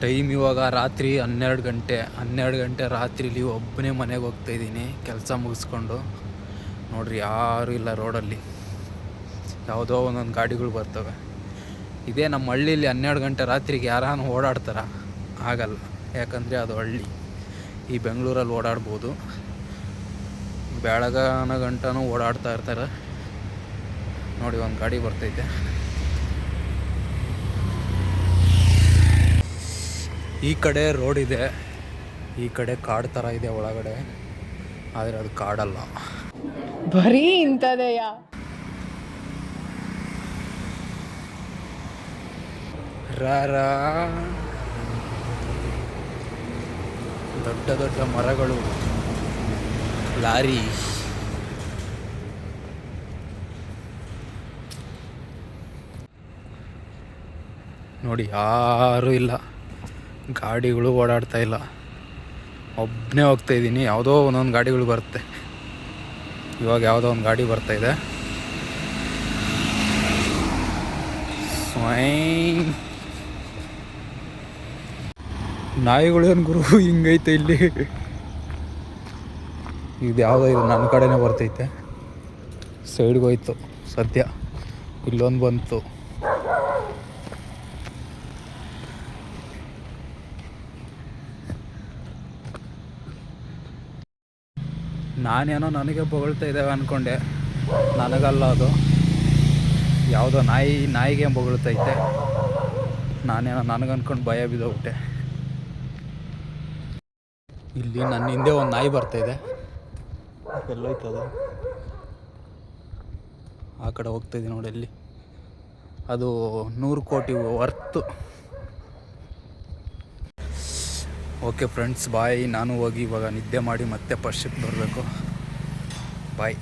Time ಇವಾಗ ರಾತ್ರಿ 12 ಗಂಟೆ ರಾತ್ರಿಲಿ ಒಬ್ಬನೇ ಮನೆಗೆ ಹೋಗ್ತಾಯಿದ್ದೀನಿ ಕೆಲಸ ಮುಗಿಸ್ಕೊಂಡು. ನೋಡ್ರಿ ಯಾರೂ ಇಲ್ಲ ರೋಡಲ್ಲಿ, ಯಾವುದೋ ಒಂದೊಂದು ಗಾಡಿಗಳು ಬರ್ತವೆ. ಇದೇ ನಮ್ಮ ಹಳ್ಳೀಲಿ 12 ಗಂಟೆ ರಾತ್ರಿಗೆ ಯಾರಾನು ಓಡಾಡ್ತಾರ? ಆಗಲ್ಲ, ಯಾಕಂದರೆ ಅದು ಹಳ್ಳಿ. ಈ ಬೆಂಗಳೂರಲ್ಲಿ ಓಡಾಡ್ಬೋದು, ಬೆಳಗಾನ ಗಂಟನೂ ಓಡಾಡ್ತಾ ಇರ್ತಾರೆ. ನೋಡಿ ಒಂದು ಗಾಡಿ ಬರ್ತೈತೆ. ಈ ಕಡೆ ರೋಡ್ ಇದೆ, ಈ ಕಡೆ ಕಾಡು ಥರ ಇದೆ ಒಳಗಡೆ, ಆದರೆ ಅದು ಕಾಡಲ್ಲ. ಬರೀ ಇಂಥದೆಯ ದೊಡ್ಡ ದೊಡ್ಡ ಮರಗಳು, ಲಾರಿ. ನೋಡಿ ಯಾರೂ ಇಲ್ಲ, ಗಾಡಿಗಳು ಓಡಾಡ್ತಾ ಇಲ್ಲ, ಒಬ್ಬನೇ ಹೋಗ್ತಾಯಿದ್ದೀನಿ. ಯಾವುದೋ ಒಂದೊಂದು ಗಾಡಿಗಳು ಬರುತ್ತೆ. ಇವಾಗ ಯಾವುದೋ ಒಂದು ಗಾಡಿ ಬರ್ತಾಯಿದೆ. ನಾಯಿಗಳು ಏನು ಗುರು ಹಿಂಗೈತೆ ಇಲ್ಲಿ? ಇದು ಯಾವುದೋ, ಇದು ನನ್ನ ಕಡೆನೇ ಬರ್ತೈತೆ. ಸೈಡ್ಗೆ ಹೋಯ್ತು ಸದ್ಯ, ಇಲ್ಲೊಂದು ಬಂತು. ನಾನೇನೋ ನನಗೆ ಬೊಗಳ್ತಾ ಇದ್ದಾವೆ ಅಂದ್ಕೊಂಡೆ, ನನಗಲ್ಲ ಅದು. ಯಾವುದೋ ನಾಯಿಗೆ ಬೊಗಳ್ತೈತೆ. ನಾನೇನೋ ನನಗೆ ಅಂದ್ಕೊಂಡು ಭಯ ಬಿದ್ದೋಗ್ಬಿಟ್ಟೆ. ಇಲ್ಲಿ ನನ್ನ ಹಿಂದೆ ಒಂದು ನಾಯಿ ಬರ್ತಾಯಿದೆ, ಎಲ್ಲೋಯ್ತದೆ? ಆ ಕಡೆ ಹೋಗ್ತಾಯಿದ್ದೀನಿ ನೋಡಿ, ಅಲ್ಲಿ ಅದು 100 ಕೋಟಿ ವರ್ತು. ಓಕೆ ಫ್ರೆಂಡ್ಸ್, ಬಾಯ್. ನಾನು ಹೋಗಿ ಇವಾಗ ನಿದ್ದೆ ಮಾಡಿ ಮತ್ತೆ ಫಸ್ಟಿಗೆ ಬರಬೇಕು. ಬಾಯ್.